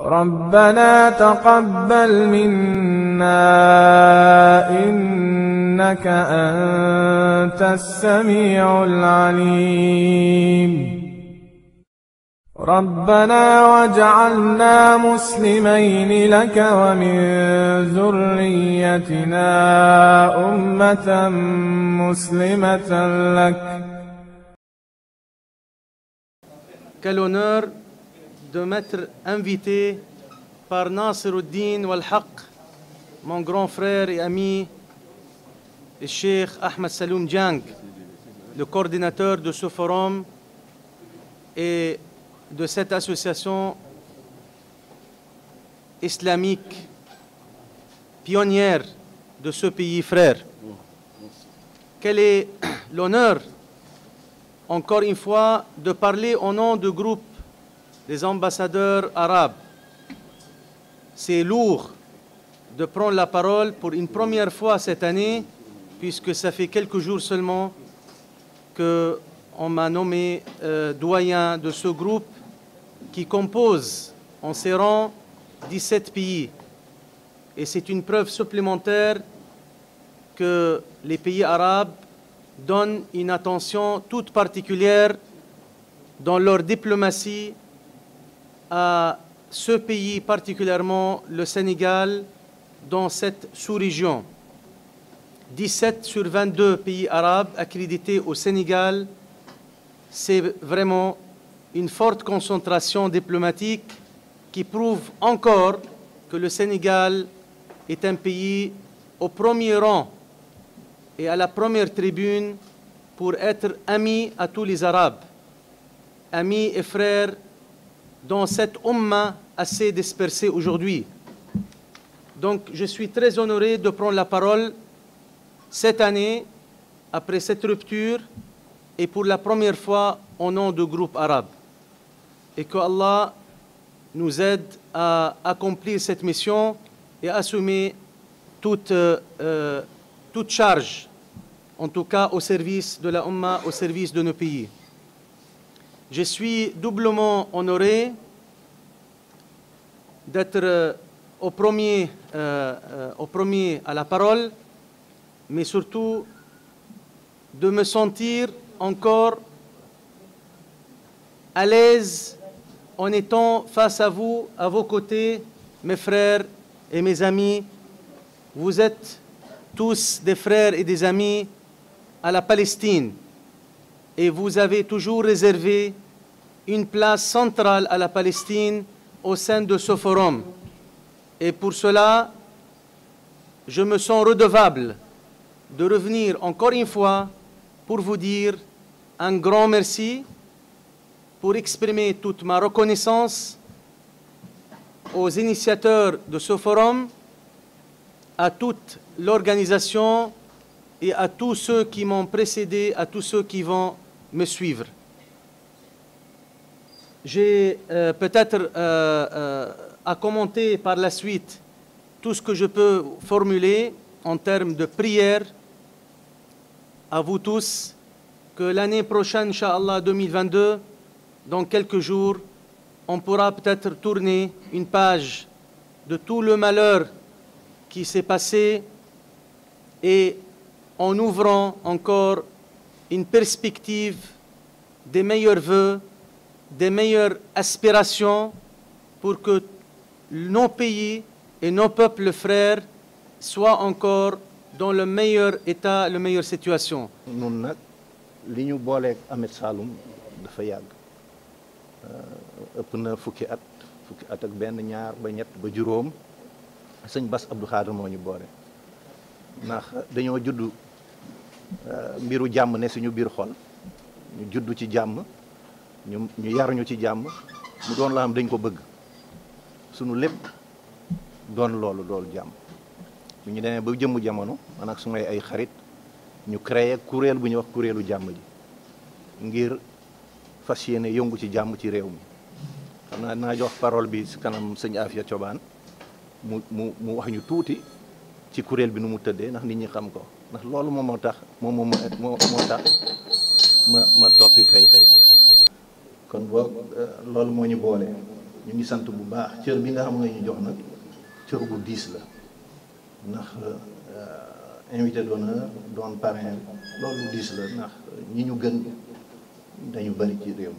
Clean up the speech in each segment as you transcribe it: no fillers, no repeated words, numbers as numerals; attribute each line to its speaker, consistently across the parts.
Speaker 1: ربنا تقبل منا إنك أنت السميع العليم ربنا واجعلنا مسلمين لك ومن ذريتنا أمة مسلمة لك.
Speaker 2: Quel honneur de m'être invité par Nasiruddin Walhaq, mon grand frère et ami, le Cheikh Ahmed Saloum Dieng, le coordinateur de ce forum et de cette association islamique pionnière de ce pays frère. Quel est l'honneur, encore une fois, de parler au nom du groupe des ambassadeurs arabes. C'est lourd de prendre la parole pour une première fois cette année, puisque ça fait quelques jours seulement qu'on m'a nommé doyen de ce groupe qui compose en ses rangs 17 pays. Et c'est une preuve supplémentaire que les pays arabes donnent une attention toute particulière dans leur diplomatie à ce pays, particulièrement le Sénégal, dans cette sous-région. 17 sur 22 pays arabes accrédités au Sénégal, c'est vraiment une forte concentration diplomatique qui prouve encore que le Sénégal est un pays au premier rang et à la première tribune pour être ami à tous les Arabes, amis et frères dans cette Ummah assez dispersée aujourd'hui. Donc je suis très honoré de prendre la parole cette année, après cette rupture, et pour la première fois au nom du groupe arabe. Et que Allah nous aide à accomplir cette mission et à assumer toute charge, en tout cas au service de la Ummah, au service de nos pays. Je suis doublement honoré d'être au premier à la parole, mais surtout de me sentir encore à l'aise en étant face à vous, à vos côtés, mes frères et mes amis. Vous êtes tous des frères et des amis à la Palestine et vous avez toujours réservé une place centrale à la Palestine au sein de ce forum. Et pour cela, je me sens redevable de revenir encore une fois pour vous dire un grand merci, pour exprimer toute ma reconnaissance aux initiateurs de ce forum, à toute l'organisation et à tous ceux qui m'ont précédé, à tous ceux qui vont me suivre. J'ai peut-être à commenter par la suite tout ce que je peux formuler en termes de prière à vous tous, que l'année prochaine, Inch'Allah 2022, dans quelques jours, on pourra peut-être tourner une page de tout le malheur qui s'est passé et en ouvrant encore une perspective des meilleurs vœux, des meilleures aspirations pour que nos pays et nos peuples frères soient encore dans le meilleur état, la meilleure situation.
Speaker 3: Nun nag li ñu booleeg Ahmed Saloum dafa yàgg ëpp na fukki at ak benn ñaar ba ñett ba juróom sëñ Bass Abdou Khadre moo ñu boole ndax dañoo juddu mbiru jàmm ne suñu biir xol ñu juddu ci jàmm ñu yaruñu ci jàmm mu doon la xam dañ ko bëgg suñu lépp doon loolu jàmm bu ñu demee ba jëmmu jamono man ak sumay ay xarit ñu créé kuréel bu ñuy wax kuréelu jàmm ji ngir fas yéene yëngu ci jàmm ci réew mi xam naa dinaa jox parole bi si kanam sëñ Afia Thioban mu wax ñu tuuti ci kuréel bi nu mu tëddee ndax nit ñi xam ko ndax loolu moom moo tax moo tax ma toog fi xëy na kon boog loolu moo ñu boole ñu ngi sant bu baax cër bi nga xam nga ñu jox nag cër bu diis la ndax invité d'honneur doon parrain loolu diis la ndax ñi ñu gën dañu bari ci réew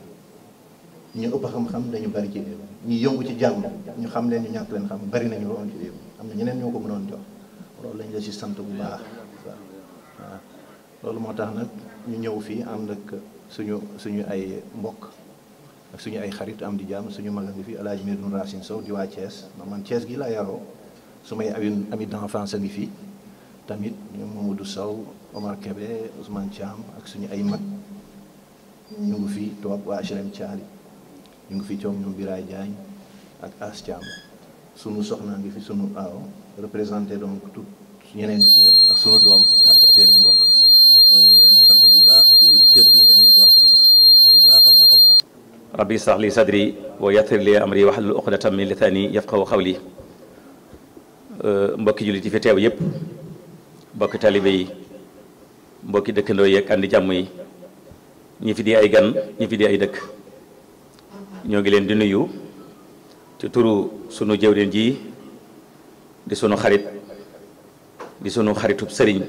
Speaker 3: mi ñu ëpp xam-xam dañu bari ci réew mi ñi yëngu ci jàmm ñu xam leen ñu ñàkk leen xam bari nañu lool ci réew mi am na ñeneen ñoo ko mënoon jox loolu lañ la ci sant bu baax waaw loolu moo tax nag ñu ñëw fii ànd ak suñu ay mbokk ak suñu ay xarit am di jàmm suñu mag a ngi fi El Hadj Medoune Racine Sow di waa Thiès man Thiès gi laa yaroo su may ami d'enfance a ngi fi tamit ñoom Mamadou Sow Omar Kébé Ousmane Thiam ak suñu ay mag ñu ngi fi toog waa HLM Thiali ñu ngi fi coom ñoom Biraye Diagne ak As Thiam sunu soxna ngi fi sunu aaw représenté donc tout ñeneen ñi fi yëpp ak sunu doom ak seeni mbokk loolu ñu leen di sant bu baax ci cër bi ngeen ñu jox bu baax a baax a baax.
Speaker 4: rabbi israh li sadri wa yassir li amri wahlul uqdatan min lisani yafqahu qawli. mbokki jullit yi fi teew yëpp mbokki talibe yi mbokki dëkkandoo yi ak andi jàmm yi ñi fi di ay gan ñi fi di ay dëkk ñoo ngi leen di nuyu ci turu sunu jëwriñ ji di sunu xarit di sunu xaritub sëriñ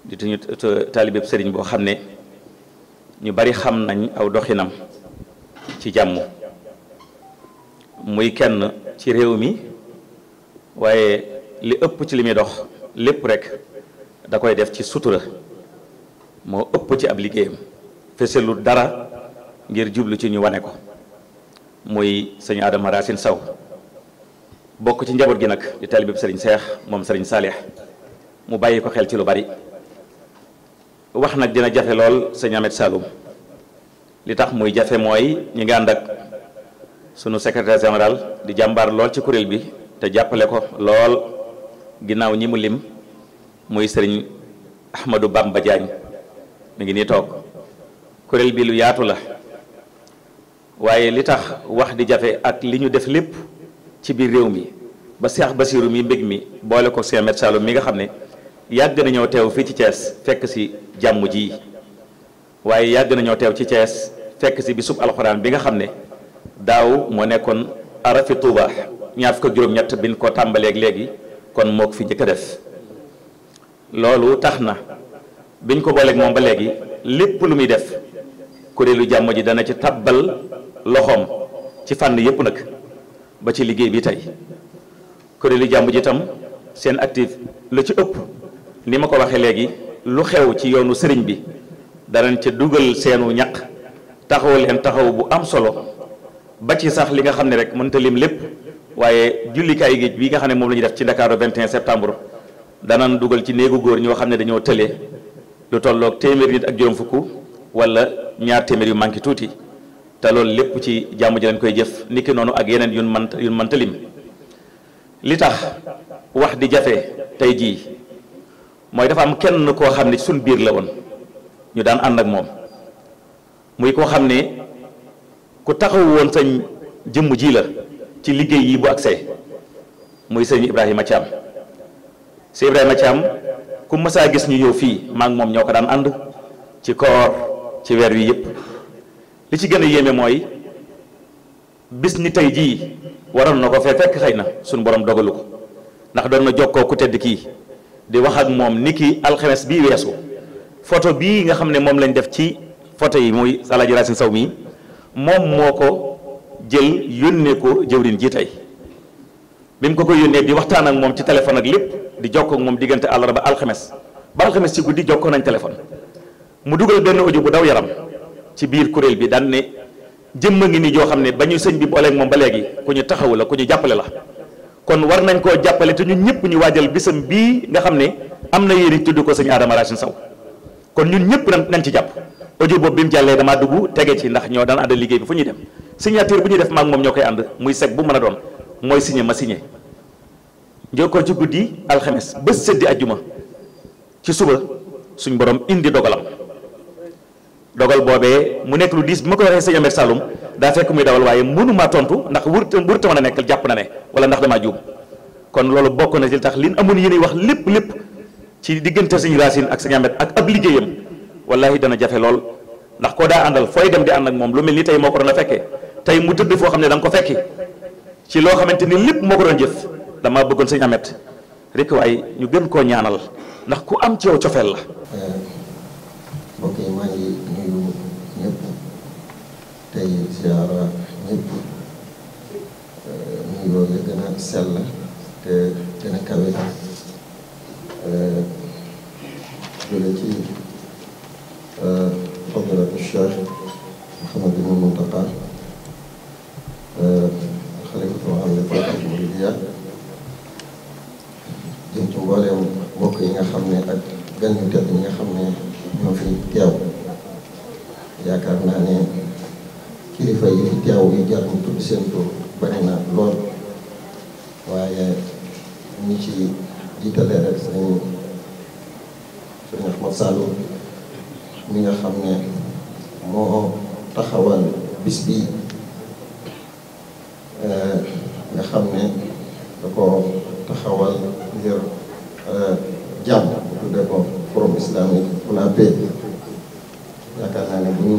Speaker 4: di tuñu taalibeb sëriñ boo xam ne ñu bari xam nañ aw doxinam ci jàmm muy kenn ci réew mi waaye li ëpp ci li muy dox lépp rek da koy def ci sutura moo ëpp ci ab liggéeyam feselu dara ngir jublu ci ñu wane ko muy sëñ Adama Racine Sow bokk ci njaboot gi nag di taalibe sëriñ Seex moom sëriñ Saalix mu bàyyi ko xel ci lu bari wax nag dina jafe lool sëñ Ahmed Saloum li tax muy jafe mooy ñi nga ànd ak sunu secrétaire général di jàmbaar lool ci kuréel bi te jàppale ko lool ginnaaw ñi mu lim muy sëriñ Ahmadou Bamba Diagne mi ngi nii toog kuréel bi lu yaatu la waaye li tax wax di jafe ak li ñu def lépp ci biir réew mi ba Cheikh Bassirou mi mbég mi boole ko Cheikh Ahmed Saloum mi nga xam ne yàgg nañoo teew fii ci Thiès fekk si jàmm ji waaye yàgg nañoo teew ci Thiès fekk si bisub alxuraan bi nga xam ne daaw moo nekkoon arafi Touba ñaar fukk ak juróom-ñett biñ ko tàmbaleeg léegi kon moo ko fi njëkk a def loolu tax na biñ ko booleeg moom ba léegi lépp lu muy def kuréelu jàmm ji dana ci tabbal loxoom ci fànn yépp nag ba ci liggéey bi tey kuréelu jàmm ji itam seen actif lu ci ëpp ni ma ko waxee léegi lu xew ci yoonu sëriñ bi danañ ca dugal seenu ñaq taxaw leen taxaw bu am solo ba ci sax li nga xam ne rek mënta lim lépp waaye jullikaay géej bi nga xam ne moom la ñuy def ci Dakar 21 septembre danañ dugal ci néegu góor ñoo xam ne dañoo tële lu tolloog téeméer nit ak juróom fukk wala ñaar téeméer yu manqué tuuti te loolu lépp ci jàmm ji lañ koy jëf niki noonu ak yeneen yun mënta lim li tax wax di jafe tey jii mooy dafa am kenn koo xam ne ci suñ biir la woon ñu daan ànd ak moom muy koo xam ne ku taxaw woon sañ jëmm ji la ci liggéey yi bu agsee muy sëñ Ibrahima Thiam sëñ Ibrahima Thiam ku mësaa gis ñu ñëw fii maa ngi moom ñoo ko daan ànd ci koor ci weer wi yëpp li ci gën a yéeme mooy bis ni tey jii waroon na ko fee fekk xëy na suñu borom dogalu ko ndax doon na jokkoo ku tedd kii di wax ak moom ni ki alxames bii weesu photo bii nga xam ne moom lañ def ci photo yi muy Alaaji Racine Sow mii moom moo ko jël yónnee ko jëwriñ ji tey bi mu ko yónnee di waxtaan ak moom ci téléphone ak lépp di jokkoo ak moom diggante àllarba alxames ba alxames ci guddi jokkoo nañ téléphone mu dugal benn audio bu daw yaram ci biir kuréel bi daan ne jëmma ngi ni joo xam ne ba ñu sëñ bi booleeg moom ba léegi ku ñu taxawu la ku ñu jàppale la kon war nañ koo jàppale te ñun ñëpp ñu waajal bisam bii nga xam ne am na yéen tudd ko sëñ Adama Racine Sow kon ñun ñëpp nañ ci jàpp audio boobu bi mu jàllee damaa dugg tege ci ndax ñoo daan ànd liggéey bi fu ñuy dem signature bu ñuy def maak moom ñoo koy ànd muy sec bu mën a doon mooy signé ma signé njokkoon ci guddi alxames ba seddi ajjuma ci suba suñ borom indi dogalam dogal boobee mu nekk lu diis bi ma ko waxee sëñ Ahmed Saloum daa fekk muy dawal waaye mënumaa tontu ndax wurta mën a nekk jàpp na ne wala ndax damaa juum kon loolu bokk na ci tax liñ amoon yéen wax lépp ci diggante sëñ Racine ak sëñ Ahmed ak ab liggéeyam wallahi dana jafe lool ndax koo daa àndal fooy dem di ànd ak moom lu mel ni tey moo ko doon a fekkee te tey mu tëdd foo xam ne da nga ko fekki ci loo xamante ni lépp moo ko doon jëf dama bëggoon sëñ Amet rek waaye ñu gën koo ñaanal ndax ku am ci yow cofeel la.
Speaker 5: mbokk yi maa ngi nuyu ñëpp tey ziara ñëpp nuyoo ya gën a sell te gën a kawe jóge ci fadilatu Cheikh Mouhamadou Mountakha xalifatul aam li tariqatul muridiyya jëm ci mbooleem mbokk yi nga xam ne ak gan yu tedd ñi nga xam ne ñoo fi teew yaakaar naa ne kilifa yi fi teew yi jar ñu tudd seen tur bari na lool waaye ñi ci jiitalee rek sëñ Ahmad Saloum mi nga xam ne moo taxawal bis bii nga xam ne da ko taxawal ngir jàmm tudde ko forum islamique pour la paix yaakaar naa ne bu ñu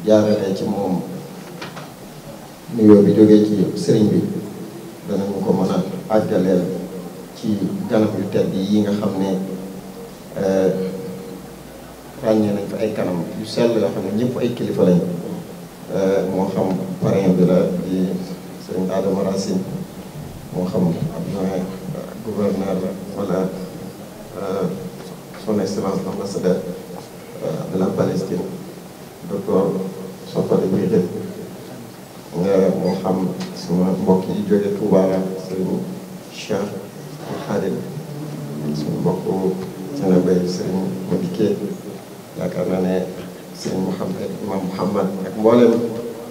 Speaker 5: jaaralee ci moom nuyoo bi jógee ci sëriñ bi danañu ko mën a àggaleel ci ganam yu tedd yi nga xam ne ràññee nañ fi ay kanam yu sell yoo xam ne ñëpp ay kilifa lañ moo xam parrain bi la di sëriñ Adama Racine moo xam adjoint gouverneur la wala son excellence l'ambassadeur de la Palestine docteur Sofade Guèye moo xam sama mbokk yi jóge Touba la sëriñ Cheikh Khadim suñu mbokk Sénégal sëriñ Madické yaakaar naa ne sëriñ Imam Mouhamad ak mboolem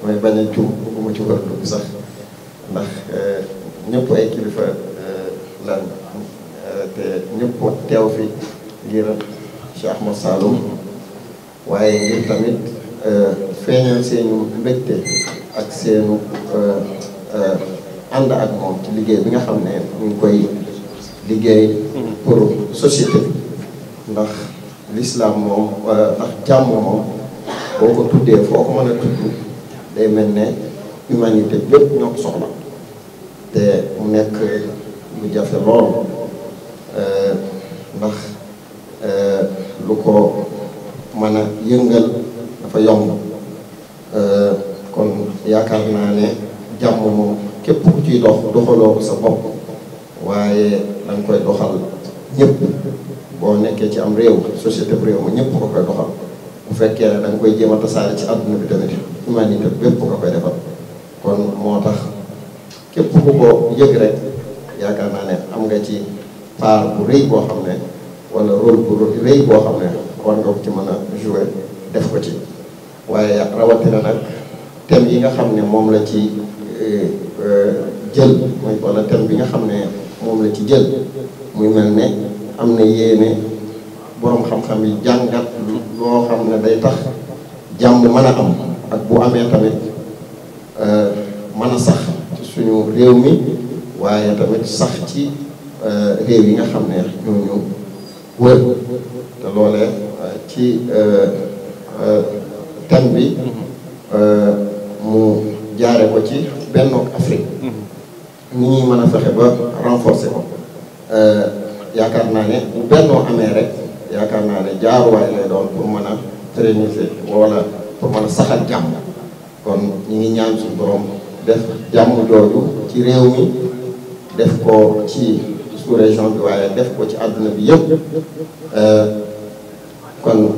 Speaker 5: mooy bañ a juum bu ma ci war a dugg sax ndax ñëpp ay kilifa lan te ñëpp teew fi ngir Cheikh Ahmad Saloum waaye ngir tamit feeñal seenu mbégte ak seenu ànd ak moom ci liggéey bi nga xam ne ñu ngi koy liggéey pour société bi ndax l'islam moom ndax jàmm moom boo ko tuddee foo ko mën a tudd day mel ne humanité bépp ñoo ko soxla te mu nekk lu jafe lool ndax lu ko mën a yëngal dafa yomb kon yaakaar naa ne jàmm moom képp ku ciy doxaloo ko sa bopp waaye danga koy doxal ñëpp boo nekkee ci am réew société bu réew ma ñëpp nga koy doxal bu fekkee ne danga koy jéem a tasaare ci àdduna bi tamit humanité bépp nga koy defal kon moo tax képp ku ko yëg rek yaakaar naa ne am nga ci part bu rëy boo xam ne wala rôle bu rëy boo xam ne war nga ko ci mën a jouer def ko ci waaye rawatina nag thème yi nga xam ne moom la ci jël mooy wala thème bi nga xam ne moom la ci jël muy mel ne am na yéene boroom xam-xam yi jàngat loo xam ne day tax jàmm mën a am ak bu amee tamit mën a sax ci suñu réew mi waaye tamit sax ci réew yi nga xam ne ñooñu wër te loolee ci thème bi mu jaare ko ci bennoog Afrique ni ñuy mën a fexe ba renforcer ko yaakaar naa ne bu bennoo amee rek yaakaar naa ne jaaruwaay lay doon pour mën a pérenniser wala pour mën a saxal jàmm kon ñi ngi ñaan suñu borom def jàmm jooju ci réew mi def ko ci sous-région bi waaye def ko ci àdduna bi yëpp kon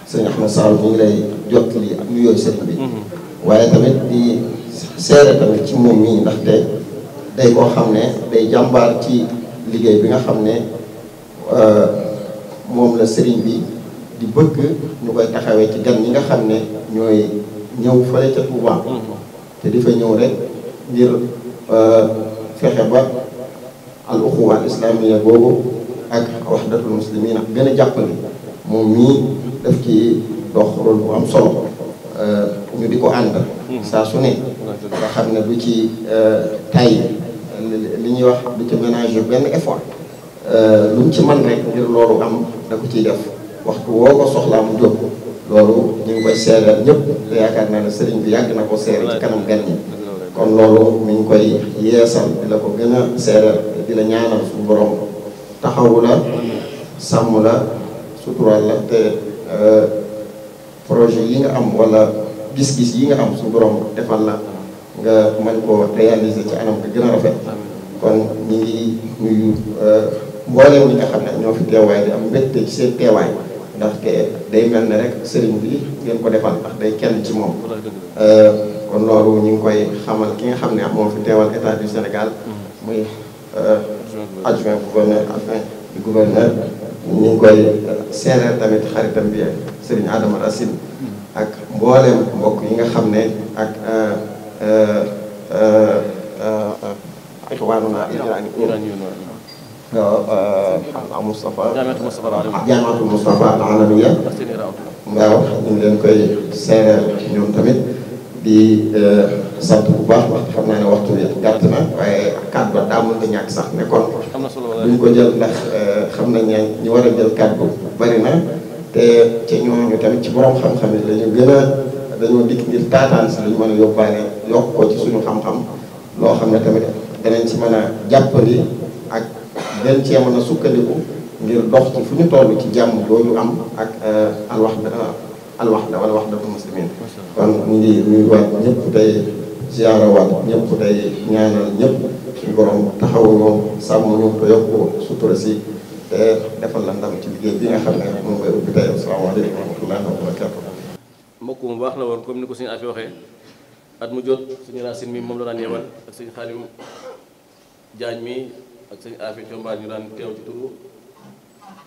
Speaker 5: sëñ Ahmad Saloum ñu ngi lay jot li ak nuyooyu sëriñ bi waaye tamit di seere tamit ci moom mii ndaxte day koo xam ne day jàmbaar ci liggéey bi nga xam ne moom la sëriñ bi di bëgg ñu koy taxawee ci gan ñi nga xam ne ñooy ñëw fële ca Touba te di fa ñëw rek ngir fexe ba al uxuwa al islamiyya boobu ak wahdatul muslimin ak gën a jàppale moom mii daf ci dox rôle bu am solo ñu di ko ànd saa su ne nga xam ne du ci tay li ñuy wax du ci ménager benn effort lu mu ci mën rek ngir loolu am da ko ciy def waxtu woo ko soxlaa mu jóg loolu ñu ngi koy seereel ñëpp te yaakaar naa ne sëriñ bi yàgg na ko seere ci kanam gan ñi kon loolu mi ngi koy yeesal di la ko gën a seereel di la ñaanal suñu borom taxawu la sàmm la sutural la te projet yi nga am wala gis-gis yi nga am suñu borom defal la nga mën koo réaliser ci anam bi gën a rafet kon ñi ngi nuyu mbooleem ñi nga xam ne ñoo fi teewaay di am mbégte ci seen teewaay ndaxte day mel ne rek sëriñ bi ngeen ko defal ndax day kenn ci moom kon loolu ñu ngi koy xamal ki nga xam ne moo fi teewal état du Sénégal muy adjoint gouverneur ñu ngi koy seereel tamit xaritam bi sëriñ Adama Racine ak mbooleem mbokk yi nga xam ne ak Ikhwanuna jaamaatul Moustapha al alamiya waaw ñu ngi leen koy seereel ñoom tamit di sant bu baax wax xam naa ne waxtu bi gàtt na waaye kàddu ba daa mënta ñàkk sax ne kon duñ ko jël ndax xam nañ ne ñu war a jël kàddu bari na te ca ñooñu tamit ci borom xam-xam yi lañu gën a dañoo dikk ngir taataan si luñ mën a yóbbaale yokk ko ci suñu xam-xam loo xam ne tamit danañ ci mën a jàppandi ak gën cee mën a sukkandiku ngir dox ci fu ñu toll ci jàmm jooju am ak alwaxda wala waxdatul muslimin kon ñu ngi nuyuwaat ñëpp tey ziyaarawaat ñëpp tey ñaanal ñëpp suñu borom taxawuñu sàmmuñu te yokku sutura si te defal la ndam ci liggéey bi nga xam ne moom ngay ubbi tey asalaamaaleykum wa rahmatullahi wa barakatuh
Speaker 6: mbokk mu baax la woon comme ni ko suñu afi waxee at mu jot suñu Racine mi moom la daan yebal ak suñu Xaadim Jaañ mi ak suñu afi Combaan ñu daan teew ci turu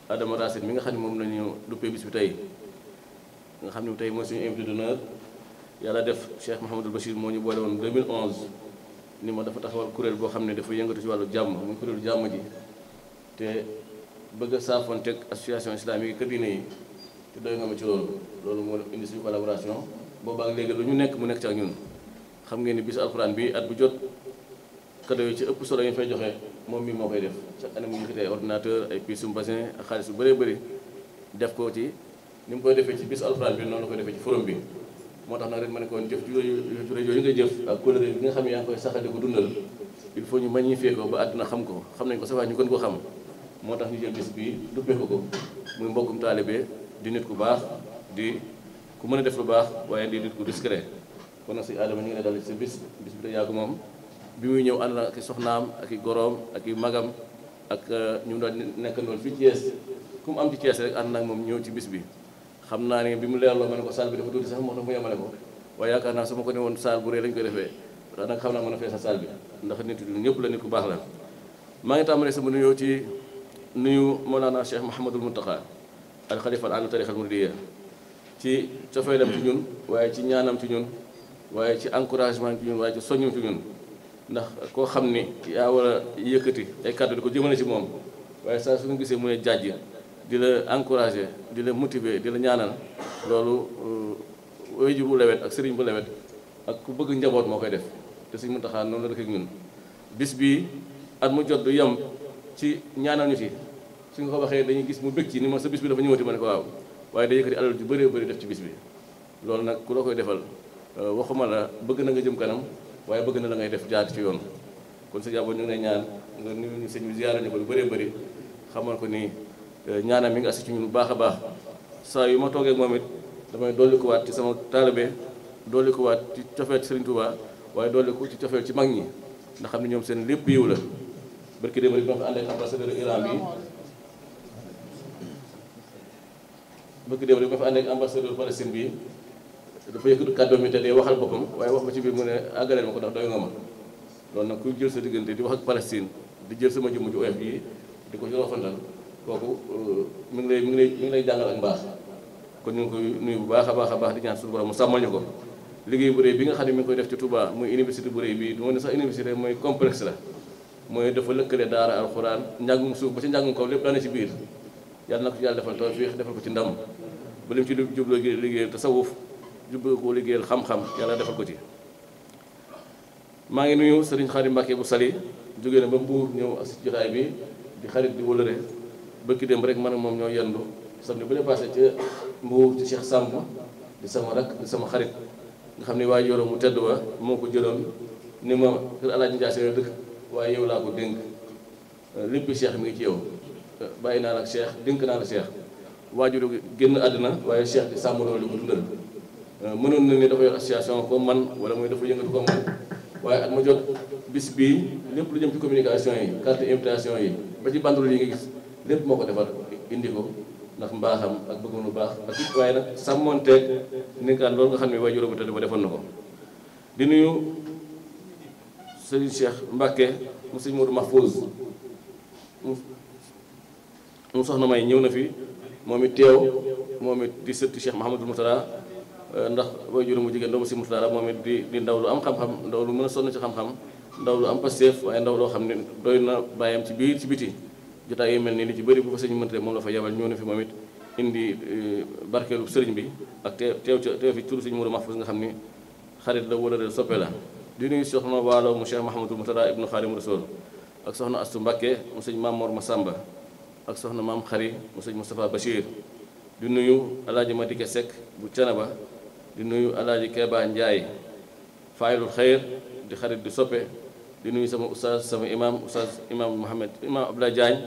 Speaker 6: Adama Racine mi nga xam ne moom la ñu duppee bis bi tey nga xam ne tey mooy suñu invité d'honneur yàlla def Cheikh Mouhamadul Bachir moo ñu boole woon 2011 ni ma dafa taxawal kuréel boo xam ne dafa yëngatu ci wàllu jàmm muy kuréelu jàmm ji te bëgg a saafonteeg association islamique kër diine yi te doy nga ma ci loolu moo def indi suñu collaboration boobaak léegi lu ñu nekk mu nekk ci ak ñun xam ngeen ni bisu alxuraan bi at bu jot cadeau yi ci ëpp solo yi ñu fay joxe moom mi moo koy def chaque année mu yëkkati ay ordinateur ay pièces bassin ak xaalis bu bëree bëri def ko ci ni mu koy defee ci bisu alxuraan bi noonu la koy defee ci forum bi moo tax nag ren ma ne koon jëf yooyu nga jëf ak kóllëre bi nga xam ne yaa ngi koy saxal di ko dundal il faut ñu magnifier ko ba àdduna xam ko xam nañ ko sa waa ñu gën ko xam moo tax ñu jël bis bii duppee ko muy mbokkum taalibe di nit ku baax di ku mën a def lu baax waaye di nit ku discret kon nag si Adama ñu ngi ne dal ci sa bis bi da yàgg moom bi muy ñëw ànd na ak i soxnaam ak i goroom ak i magam ak ñu doon nekkandoon fii Thiès ku mu am ci Thiès rek ànd nag moom ñëw ci bis bi xam naa ne bi mu leerloo ma ne ko salle bi dafa tuuti sax moo tax mu yemale ko waaye yaakaar naa su ma ko ne woon salle bu rëy lañ koy defee ndax nag xam naa mën a fees sa salle bi ndax nit ñëpp la nit ku baax la maa ngi tàmbalee sama nuyoo ci nuyu Mawlana Cheikh Mouhamadul Mountakha al xalifa al tariqa al muridiyya ci cofeelam ci ñun waaye ci ñaanam ci ñun waaye ci encouragement ci ñun waaye ci soññum ci ñun ndax koo xam ni yaa war a yëkkati ay kàddu di ko jëmale ci moom waaye saa su ñu gisee mu ne jàjj di la encouragé di la motiver di la ñaanal loolu waajur bu lewet ak sëriñ bu lewet ak ku bëgg njaboot moo koy def te Sëriñ Muntaxa noonu la dëkk ak ñun bis bii at mu jot du yem ci ñaanal ñu ci su nga ko waxee dañuy gis mu bëgg ci ni ma sa bis bi dafa ñëwati ma ne ko waaw waaye day yëkkati alal ju bëree bëri def ci bis bi loolu nag ku la koy defal waxuma la bëgg na nga jëm kanam waaye bëgg na la ngay def jaar ci yoon kon sa jàboon ñu ngi lay ñaan nga nuyu ñu sëñ bi ziyaara ñu ko lu bëree bëri xamal ko ni ñaanam mi nga assi ci ñun bu baax a baax saa yu ma toogee moom it damay dolli ko waat ci sama taalibe dolli ko waat ci cofeel ci Serigne Touba waaye dolli ko ci cofeel ci mag ñi ndax xam ne ñoom seen lépp yiw la barki démb rek ba fa ànd ak ambassadeur Iran bi barki démb rek ba fa ànd ak ambassadeur Palestine bi dafa yëkkatu kàddoom mi te day waxal boppam waaye wax ba ci biir mu ne àggaleel ma ko ndax doy nga ma loolu nag kuy jël sa diggante di wax ak Palestine di jël sama jëmm ju oyof yi di ko ci rofantal kooku mi ngi lay jàngal ak mbaax kon ñu ngi koy nuyu bu baax a baax di ñaan suñu borom mu sàmmal ñu ko liggéey bu rëy bi nga xam ne mi ngi koy def ci Touba muy université bu rëy bi du ma ne sax université mooy complexe la mooy dafa lëkkale daara alxuraan njàngum suuf ba ci njàngum kaw lépp daana ci biir yàlla na ko ci yàlla defal tawfiix defal ko ci ndam ba lim ci jubloo liggéeyal tasawuf jubloo ko liggéeyal xam-xam yàlla defal ko ci maa ngi nuyu Serigne Khadim Mbacke bu Sali jógee na ba Mbuur ñëw ak si jotaay bi di xarit di wëlëre bëkki dem rek man ak moom ñoo yendu samedi bu dee passé ca Mbuur ci Cheikh Samb di sama rak di sama xarit nga xam ne waajuram mu tedd wa moo ko jëloon ni ma kër Alaaji Njaay Seen dëkk waaye yow laa ko dénk lépp Cheikh mi ngi ci yow bàyyi naa la ak Cheikh dénk naa la Cheikh waajur génn àddina waaye Cheikh di sàmm loolu ko dundal mënoon na ni dafa yor association comme man wala mooy dafa yëngatu comme man waaye at ma jot bis bii lépp lu jëm ci communication yi carte invitation yi ba ci banderole yi nga gis lépp moo ko defar indi ko ndax mbaaxam ak bëgg lu baax ak it waaye nag sàmmonteeg nekkaan loolu nga xam ne waaye juróomu tëdd ba defoon na ko di nuyu sëriñ Cheikh Mbacke mu sëñ Modou Mahfouz mu soxna may ñëw na fi moom it teew moom it di sëtti Cheikh Mahamadou Moutala ndax waaye juróomu jigéen doomu si Moutala moom it di ndaw lu am xam-xam ndaw lu mën a sonn ci xam-xam ndaw lu am pasteef waaye ndaw loo xam ne doy na bàyyam ci biir ci biti jotaay yi mel nii li ci bëri bu fa sëñ mënte moom la fa yebal ñëw na fi moom it indi barkeelu sëriñ bi ak teew fi turu sëñ Mourou Mahfouz nga xam ni xarit la wala soppe la di nuyu soxna waalo mu Cheikh Mahamadou Moutala ibnu Xaadim Rasul ak soxna Astu Mbàkke mu sëñ Maam Mor Masamba ak soxna Maam Xari mu sëñ Moustapha Bachir di nuyu alaaji Madike Seck bu Canaba di nuyu alaaji Keba Ndiaye faayilul xayr di xarit di soppe di nuyu sama oustaz sama imam oustaz imam Mohamed imam Abdoulaye Diagne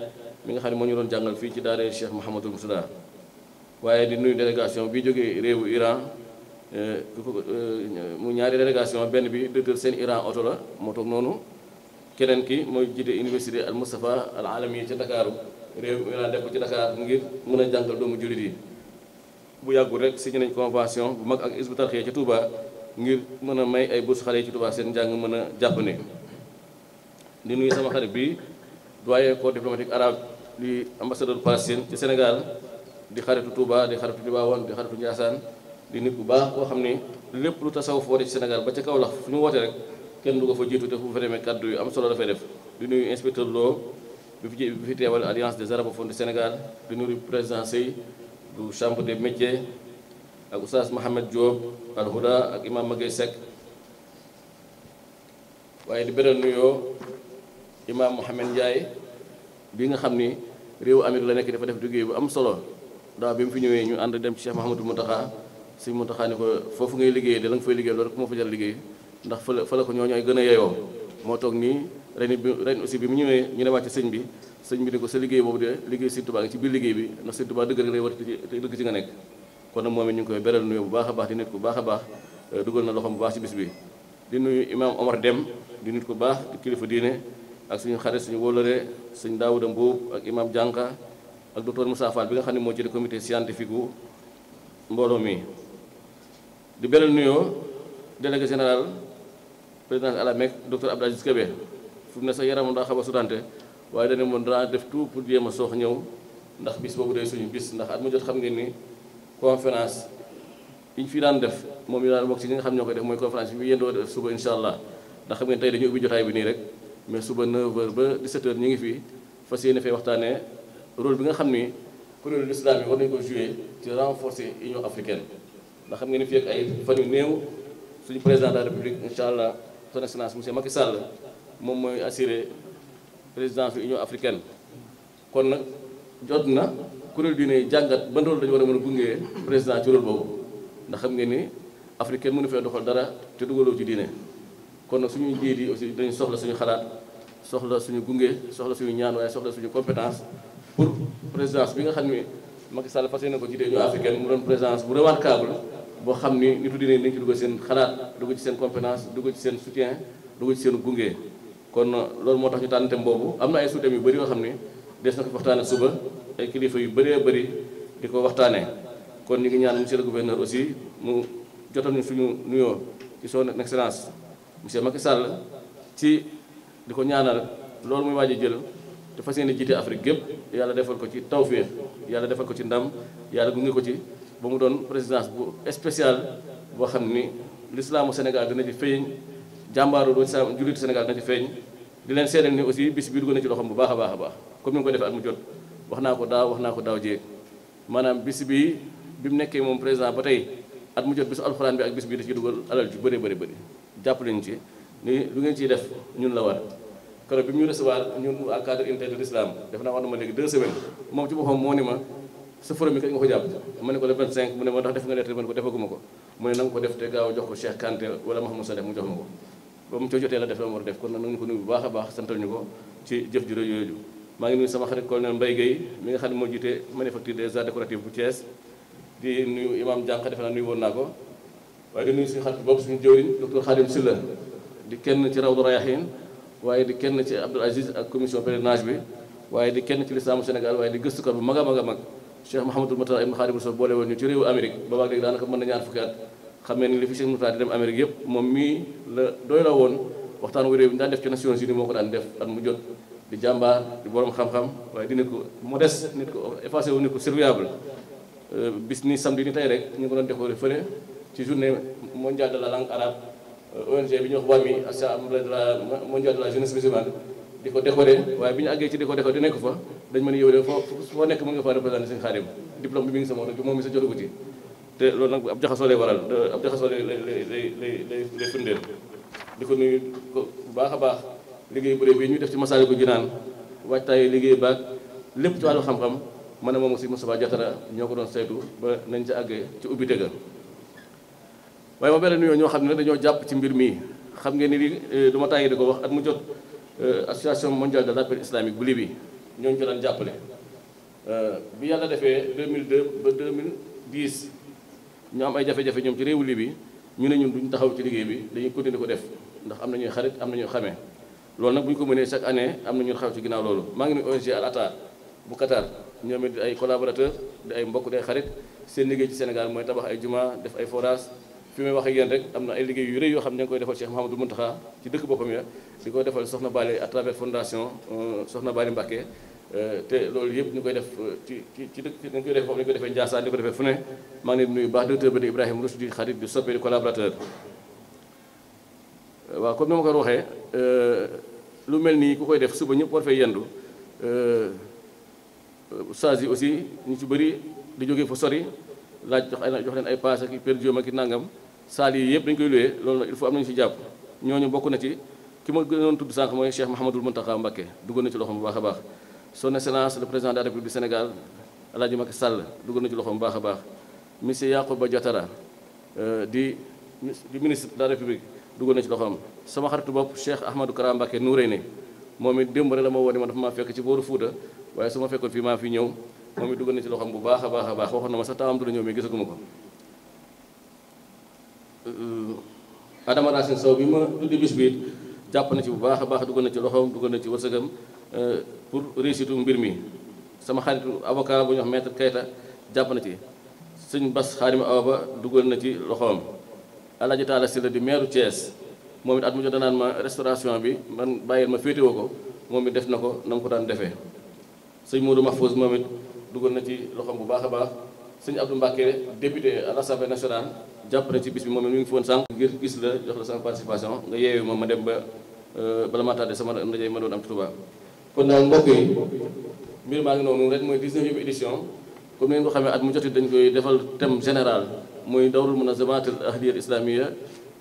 Speaker 6: mi nga xam ne moo ñu doon jàngal fii ci daara Cheikh Mouhamadul Moussada waaye di nuyu délégation bi jógee réewu Iran mu ñaari délégation benn bi docteur seen Iran oto la moo toog noonu keneen ki mooy jiite université al Moustapha al Alami ca Dakaaru réewu Iran def ko ci Dakar ngir mën a jàngal doomu jullit yi bu yàggul rek signé nañ convention bu mag ak Hizbut Tarqiyyah ca Touba ngir mën a may ay bourse xale yi ci Touba seen njàng mën a jàppandi di nuyu sama xarit bi doyen corps diplomatique arabe di ambassadeur Palestine ci Sénégal di xaritu Touba di xaritu Tivaouane di xaritu Ndiassane di nit bu baax koo xam ni lépp lu tasawuf woote ci Sénégal ba ca Kaolack fu ñu woote rek kenn du ko fa jiitu te fu fa demee kàddu yu am solo dafay def di nuyu inspecteur Lo bi fi teewal alliance des arabophones du Sénégal di nuyu président Sey du chambre des métiers ak oustaz Mohamed Diop al Huda ak imam Magay Seck waaye di beral nuyoo imam Mohamed Ndiaye bi nga xam ni réewu Amérique la nekk dafa def liggéey bu am solo daaw bi mu fi ñëwee ñu ànd dem ci Cheikh Mahamadou Mountakha si Mountakha ni ko foofu ngay liggéey de la nga fay liggéey loolu rek moo fa jar liggéey ndax fa la ko ñooñu ay gën a yeyoo moo toog nii ren aussi bi mu ñëwee ñu demaat ci sëñ bi ni ko sa liggéey boobu de liggéey Sëñ Tuubaa ngi ci biir liggéey bi ndax Sëñ Tuubaa dëgg rek lay war te dëgg ci nga nekk kon nag moom it ñu ngi koy beral nuyoo bu baax a baax di nit ku baax a baax dugal na loxoom bu baax ci bis bi di nuyu imam Omar Dem di nit ku baax di kilifa diine ak suñu xarit suñu wóolare sëñ Daouda Mbuub ak imam Jànka ak docteur Moussa Fall bi nga xam ne moo ci comité scientifique wu mbooloo mi di beral nuyoo délégué général président à la Mecque docteur Abdou Aziz Kébé fu mu ne sax yaramam daa xaw a sutante waaye dañu moon danaa def tout pour jéem a soox ñëw ndax bis boobu day suñu bis ndax at mu jot xam ngeen ni conférence yi ñu fi daan def moom ñu daan bokk ci ñi nga xam ñoo koy def mooy conférence bi yendoo def suba incha allah ndax xam ngeen tey dañu ubbi jotaay bi nii rek mais suba 9h ba 17h ñu ngi fi fas yéene fee waxtaanee rôle bi nga xam ni kuréelu l'islam yi war nañu ko jouer ci renforcer Union africaine ndax xam ngeen ni fii ak ay fan yu néew suñu président de la république incha allah son excellence monsieur Macky Sall moom mooy assurer présidence de l'Union africaine kon nag jot na kuréel diine jàngat ban rôle dañu war a mën a gungee président ci rôle boobu ndax xam ngeen ni africaine mënu fee doxal dara te dugaloo ci diine kon nag suñu njiit yi aussi dañu soxla suñu xalaat soxla suñu gunge soxla suñu ñaan waaye soxla suñu compétence pour présidence bi nga xam ni Macky Sall fas yéene ko jiite Union africaine mu doon présidence bu remarquable boo xam ni nitu diine dañ ci dugg seen xalaat dugg ci seen compétence dugg ci seen soutien dugg ci seen gunge kon loolu moo tax ñu tànn thème boobu am na ay sous-thèmes yu bëri yoo xam ni des na ko waxtaane suba ay kilifa yu bëree bëri di ko waxtaanee kon ñu ngi ñaan monsieur le gouverneur aussi mu jotal ñu suñu nuyoo ci son excellence monsieur Macky Sall ci di ko ñaanal loolu muy waaj a jël te fas yéene jiite Afrique gépp yàlla defal ko ci tawféex yàlla defal ko ci ndam yàlla gunge ko ci ba mu doon présidence bu spéciale boo xam ni l'islamu Sénégal dina ci feeñ jàmbaaru doo jullitu Sénégal dina ci feeñ di leen seedeel ni aussi bis bi dugg na ci loxoom bu baax a baax a baax comme ni nga ko defee at mu jot wax naa ko daaw jéeg maanaam bis bi mu nekkee moom président ba tey at mu jot bisu alxuraan bi ak bis bi da ci dugal alal ju bëri jàpp nañu ci ni lu ngeen ciy def ñun la war keroog bi mu ñu recevoir ñun à cadre unité de l'islam def naa wax na ma léegi 2 semaines moom ci boppam moo ni ma sa forum bi kañ nga ko jàpp ma ne ko le 25 mu ne ma ndax def nga lettre ma ne ko defaguma ko mu ne na nga ko def te gaaw jox ko Cheikh Kanté wala Mouhamadou Saleh mu jox ma ko ba mu co jotee la def la mu war a def kon nag nañu ko nuyu bu baax a baax santal ñu ko ci jëf ju rëy yooyu maa ngi nuyu sama xarit colonel Mbaye Gueye mi nga xam ne moo jiite manufacture des arts décoratifs bu Thiès di nuyu imam Dianka defe naa nuyu woon naa ko waaye di nuyu suñu xarit boobu suñu jëwriñ docteur Khadim Sylla di kenn ci Rawdu Rayahin waaye di kenn ci Abdoul Aziz ak commission pèlerinage bi waaye di kenn ci lislaamu Sénégal waaye di gëstukat bu mag a mag a mag Cheikh Mouhamadul Mourtada ibn Khadim Rassoul boole woon ñu ci réewu Amérique boobaag léegi daanaka mën na ñaar fukki at xam ne ni li fi Cheikh Mourtada di dem Amérique yëpp moom mii la doy la woon waxtaan wu réew bi ñu daan def ci Nations Unies moo ko daan def at mu jot di jàmbaar di borom xam-xam waaye di nit ko modeste nit ko effacé wu nit ko serviable bis ni samedi ni tey rek ñu ngi ko doon décoré fële ci journée mondiale de la langue arabe ONG bi ñu wax WAMI assemblée de la mondiale de la jeunesse musulmane di ko décoré waaye bi ñu àggee ci di ko décoré di nekk fa dañ mën a yow de foo nekk mën nga faa représenté seen Xaadim diplôme bi mi ngi sama moom mi sa jotagu ci te loolu nag ab jaxasoo lay waral ab jaxasoo lay firndeel di ko nuyu ko bu baax a baax liggéey bu rëy bi ñuy def ci Masaalikul Jinaan waajtaayu liggéey baag lépp ci wàllu xam-xam man ne moom aussi Moustapha Diatara ñoo ko doon saytu ba nañ ca àggee ci ubbi tëgga waaye ma benn nuyoo ñoo xam ne dañoo jàpp ci mbir mii xam ngeen ni li du ma tàyyi di ko wax at mu jot association mondiale de l'appel islamique bu Libye ñooñu ko daan jàppale bi yàlla defee 2002 ba 2010 ñu am ay jafe-jafe ñoom ci réewu Libye ñu ne ñun duñ taxaw ci liggéey bi dañuy continuer ko def ndax am na ñuy xarit am na ñuy xamee loolu nag bu ñu ko mënee chaque année am na ñu xaw ci ginnaaw loolu maa ngi nuyu ONG Al Atar bu Qatar ñoom it di ay collaborateur di ay mbokk di ay xarit seen liggéey ci Sénégal mooy tabax ay juma def ay forage fi may wax ak yéen rek am na ay liggéey yu rëy yoo xam ne dañ koy defal Cheikh Mouhamadou Mountakha ci dëkk boppam ya di koy defal Soxna Bally à travers fondation Soxna Bally Mbacké te loolu yëpp ñu koy def ci dëkk dañ koy def foofu dañu koy defee Ndiassane di ko defee fu ne maa ngi leen nuyu baax directeur bi di Ibrahima Rouch di xarit di soppe di collaborateur waaw comme ni ma ko waxee lu mel nii ku koy def suba ñëpp war fay yendu sages yi aussi ñu ci bëri di jógee fa sori laaj jox leen ay paas ak per diem ak nangam saal yi yëpp dañ koy luwee loolu il faut am nañu ci jàpp ñooñu bokk na ci ki ma gënoon tudd sànq mooy Cheikh Mouhamadoul Mountakha Mbacké duggoon na ci loxoom bu baax a baax son excellence le président de la République du Sénégal El Hadji Macky Sall duggoon na ci loxoom bu baax a baax monsieur Yankhoba Diattara di ministre de la République duggoon na ci loxoom sama xaritu bopp Cheikh Ahmadou Kara Mbacké Nouréyni moom it démb rek la ma woo ne ma dafa maa fekk ci booru Fuuta waaye su ma fekkoon fii maa fi ñëw moom it duggoon na ci loxoom bu baax a baax a baax waxoon na ma sax taawam du la ñëw mais gisaguma ko Adama Racine Sow bi ma tuddi bis bi it jàpp na ci bu baax a baax duggoon na ci loxoom duggoon na ci wërsëgam pour réussite mbir mi sama xaritu avocat bu ñu wax maître Keita jàpp na ci sëñ Bass Xaadim Awa Ba duggoon na ci loxoom Alaaji Taala Sylla di maire Thiès moom it at mu jot danaan ma restauration bi man bàyyil ma féetewoo ko moom it def na ko na mu ko daan defee sëñ Modou Mahfouz moom it duggoon na ci loxoom bu baax a baax sëñ Abdou Mbacké député à l'Assemblée nationale jàpp na ci bis bi moom it mu ngi fi woon sànq ngir gis la jox la sama participation nga yeewu ma dem ba bala maa tardé sama ndaje ma doon am ci Touba kon daal mbokk yi mbir maa ngi noonu ren mooy 19e édition comme ni ngeen ko xamee at mu jot dañ koy defal thème général muy dawrul munazamat al ahliya al islamiyya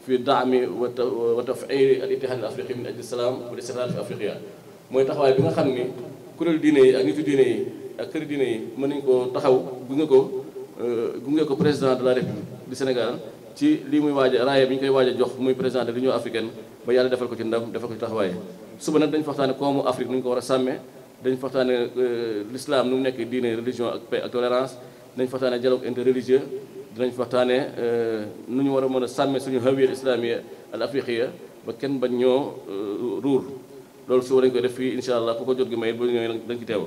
Speaker 6: fi daami wa taf'ili al ittihad al afriqi min ajli salaam wal istiqrar fi afriqiya mooy taxawaay bi nga xam ni kuréel diine yi ak nitu diine yi ak këri diine yi mën nañu ko taxaw gunge ko président de la république du Sénégal ci lii muy waaj a raaya bi ñu koy waaj a jox muy président de l'Union africaine ba yàlla defal ko ci ndam defal ko ci taxawaay suba nag dañu waxtaane koomu Afrique nu ñu ko war a sàmmee dañu waxtaane l'islam nu mu nekk diine religion ak paix ak tolérance dañu waxtaane dialogue interreligieux dinañ waxtaane nu ñu war a mën a sàmme suñu hawiya islamiyya al afriqiya ba kenn bañ ñoo ruur loolu suba dañ koy def fii insha allah ku ko jot gi may bu ñëwee dañ ci teew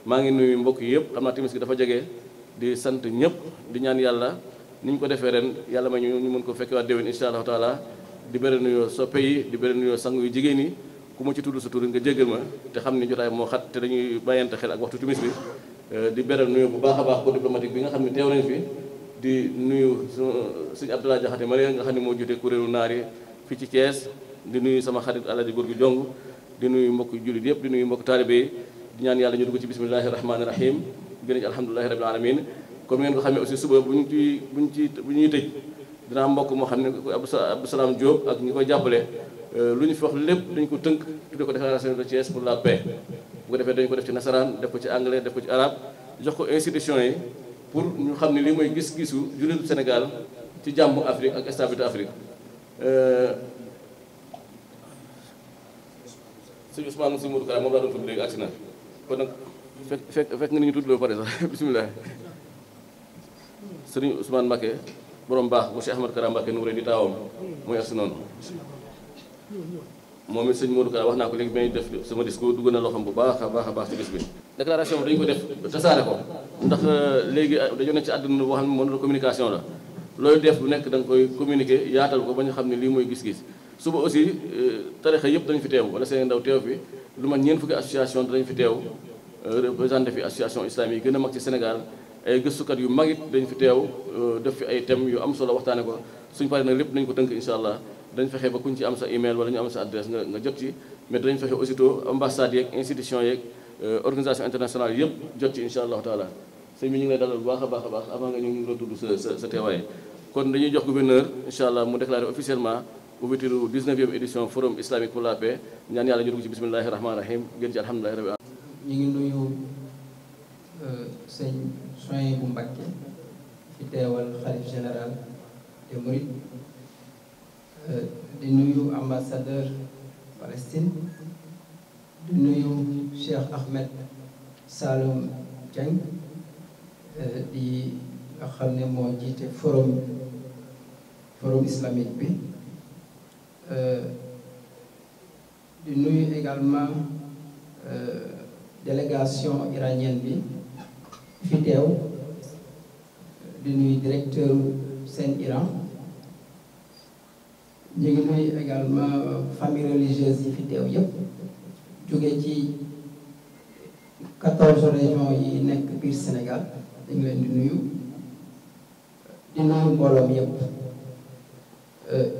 Speaker 6: maa ngi nuyu mbokk yi yëpp xam naa timis gi dafa jege di sant ñëpp di ñaan yàlla ni ñu ko defee ren yàlla ma ñu mën ko fekkewaat déwén insha allahu taala di bëri nuyoo soppe yi di bëri nuyoo sang yu jigéen yi ku ma ci tudd sa tur nga jéggal ma te xam ni jotaay moo xat te dañuy bàyyante xel ak waxtu timis bi di bëri nuyoo bu baax a baax ko diplomatique bi nga xam ne teew nañ fi di nuyu sëñ Abdoulaye Diakhaté Marie nga xam ne moo jiite kuréelu naar yi fii ci Thiès di nuyu sama xarit Alaaji Góor gi Jong di nuyu mbokk jullit yëpp di nuyu mbokk taalibe yi di ñaan yàlla ñu dugg ci bismillahi rahmaani rahim gën a ci alhamdulilahi rabbil alamin comme ngeen ko xamee aussi suba bu ñuy tëj dinaa mbokk moo xam ne Abdou Salam Diop ak ñi koy jàppale lu ñu fi wax lépp dañ ko tënk tudde ko déclaration de Thiès pour la paix bu ko defee dañ ko def ci nasaraan def ko ci anglais def ko ci arabe jox ko institution yi pour ñu xam ne lii mooy gis-gisu jullitu Sénégal ci jàmm Afrique ak stabilité Afrique. sëñ Ousmane si Modou Kara moom laa doon tudd léegi agsi na kon nag fekk nga ni ñu tudd loo pare sax bisimilah. sëriñ Ousmane Mbacké borom baax bu Cheikh Ahmad Kara Mbacké nu di taawam mooy agsi noonu. moom it sëñ Modou Kara wax naa ko léegi may def sama discours dugg na loxoom bu baax a baax ci bis bi. déclaration bi dañu ko def tasaare ko ndax léegi dañoo nekk ci àdduna boo xam ne moom la communication la looy def bu nekk da nga koy communiquer yaatal ko ba ñu xam ne lii mooy gis-gis. suba aussi tarixa yëpp dañu fi teew wala seen ndaw teew fi lu ma ñeent fukki association dañu fi teew représenté fi association islamique yi gën a mag ci Sénégal ay gëstukat yu mag it dañu fi teew def fi ay thèmes yu am solo waxtaane ko suñu paree nag lépp nañu ko tënk incha allah dañ fexe ba kuñ ci am sa email wala ñu am sa adresse nga jot ci mais dañ fexe aussitôt ambassade yeeg institution yeeg organisation internationale yëpp jot ci incha allahu taala sëñ bi ñu ngi lay dalal bu baax a baax avant nga ñu ngi la tudd sa teewaay kon dañuy jox gouverneur incha allah mu déclaré officiellement ouverture 19e édition forum islamique pour la paix ñaan yàlla ñu dugg ci bismillahi rahmaani rahim gën ci alhamdulillahi rabbil alamin.
Speaker 7: ñu ngi nuyu sëñ Souhaïbou Mbacké fi teewal xalif général des Mourides di nuyu ambassadeur Palestine di nuyu Cheikh Ahmed Saloum Dieng di nga xam ne moo jiite forum islamique bi di nuyu également délégation iranienne bi fi teew di nuyu directeur Sen Iran ñu ngi nuyu également famille religieuse yi fi teew yépp jóge ci 14 régions yi nekk biir Sénégal ñu ngi leen di nuyu mbooloom yépp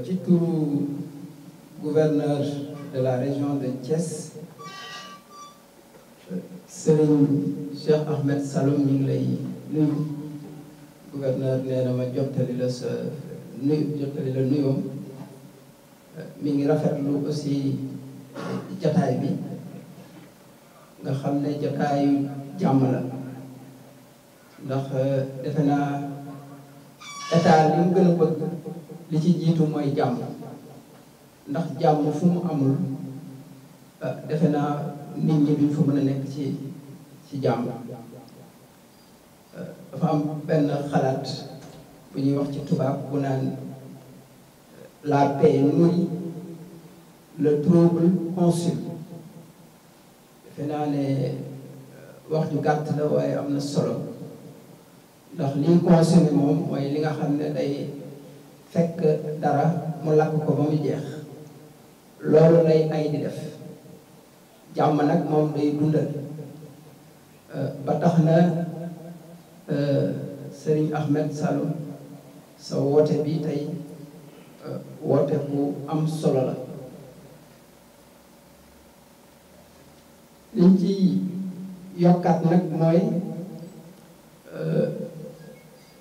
Speaker 7: ci turu gouverneur de la région de Thiès Serigne Cheikh Ahmed Saloum ñu ngi lay nuyu gouverneur nee na ma jottali la nuyoom mi ngi rafetlu aussi jataay bi nga xam ne jataayu jàmm la ndax defe naa état li mu gën a bëgg li ci jiitu mooy jàmm ndax jàmm fu mu amul defe naa nit ñi duñ fa mën a nekk ci jàmm dafa am benn xalaat bu ñuy wax ci tubaab bu naan la paix nourrit le trouble consume defe naa ne wax ju gàtt la waaye am na solo ndax liy consommé moom mooy li nga xam ne day fekk dara mu lakk ko ba mu jeex loolu lay ay di def jàmm nag moom day dundal ba tax na Serigne Ahmed Saloum sa woote bi tey woote bu am solo la liñ ci yokkaat nag mooy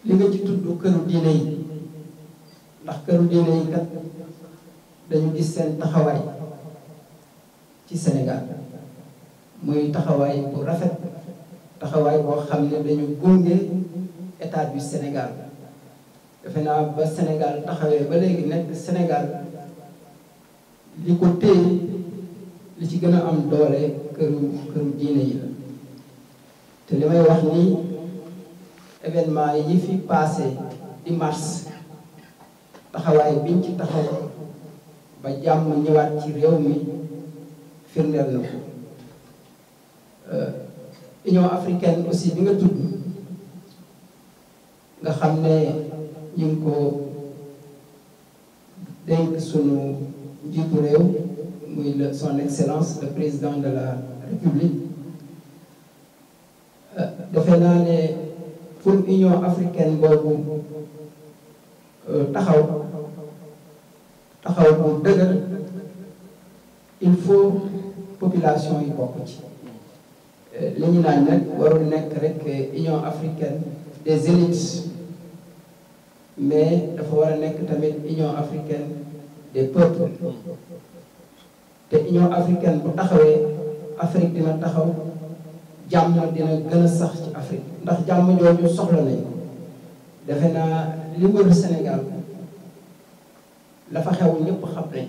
Speaker 7: li nga ci tudd këru diine yi ndax këru diine yi kat dañu gis seen taxawaay ci Sénégal muy taxawaay bu rafet taxawaay boo xam ne dañu gunge état du Sénégal defe naa ba Sénégal taxawee ba léegi nekk Sénégal li ko téye li ci gën a am doole këru diine yi la te li may wax nii événement yi fi passé di mars taxawaay biñ ci taxaw ba jàmm ñëwaat ci réew mi firndeel na ko Union africaine aussi bi nga tudd nga xam ne ñu ngi ko dénk sunu njiitu réew muy son excellence le président de la république defe naa ne pour Union africaine boobu taxaw bu dëgër il faut population yi bokk ci li ñu naan nag warul nekk rek Union africaine des élites mais dafa war a nekk tamit Union africaine des peuples te Union africaine bu taxawee Afrique dina taxaw jàmm dina gën a sax ci Afrique ndax jàmm jooju soxla nañ defe naa li wër Sénégal la fa xew ñëpp xam nañ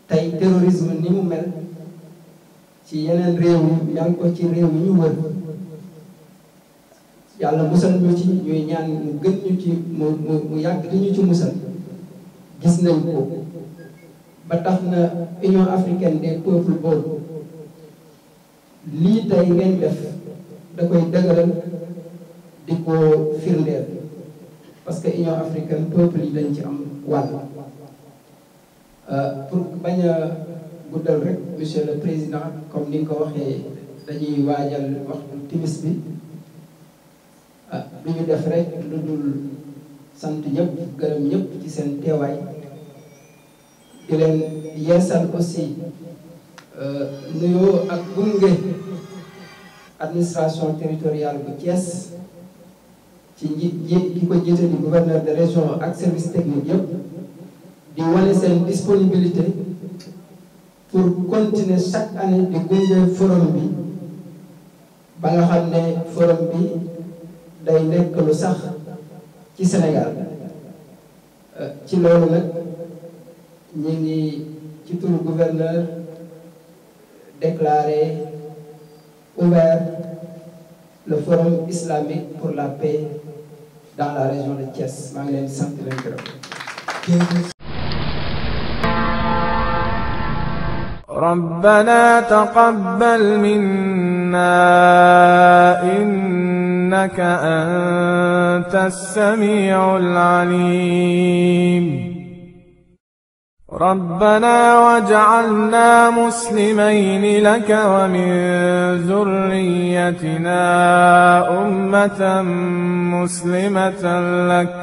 Speaker 7: tey terrorisme ni mu mel ci yeneen réew yi mel ko ci réew yi ñu wër yàlla musal ñu ci ñuy ñaan mu gën ñu ci mu yàgg di ñu ci musal gis nañ ko ba tax na Union africaine des peuples boobu lii tey ngeen def da koy dëgëral di ko firndeel parce que Union africaine peuple yi dañ ci am wàll pour bañ a guddal rek monsieur le président comme ni nga ko waxee dañuy waajal waxtu timis bi lu ñu def rek lu dul sant ñëpp gërëm ñëpp ci seen teewaay di leen yeesal aussi nuyoo ak gunge administration territoriale bu Thiès ci ki ko jiite di gouverneur de région ak service technique yëpp di wane seen disponibilité pour continuer chaque année di gunge forum bi ba nga xam ne forum bi day nekk lu sax ci Sénégal ci loolu nag ñu ngi ci turu gouverneur déclaré ouvert le forum islamique pour la paix dans la région de Thiès maa ngi leen di sant leen gërëm.
Speaker 1: ربنا تقبل منا إنك أنت السميع العليم ربنا واجعلنا مسلمين لك ومن ذريتنا أمة مسلمة لك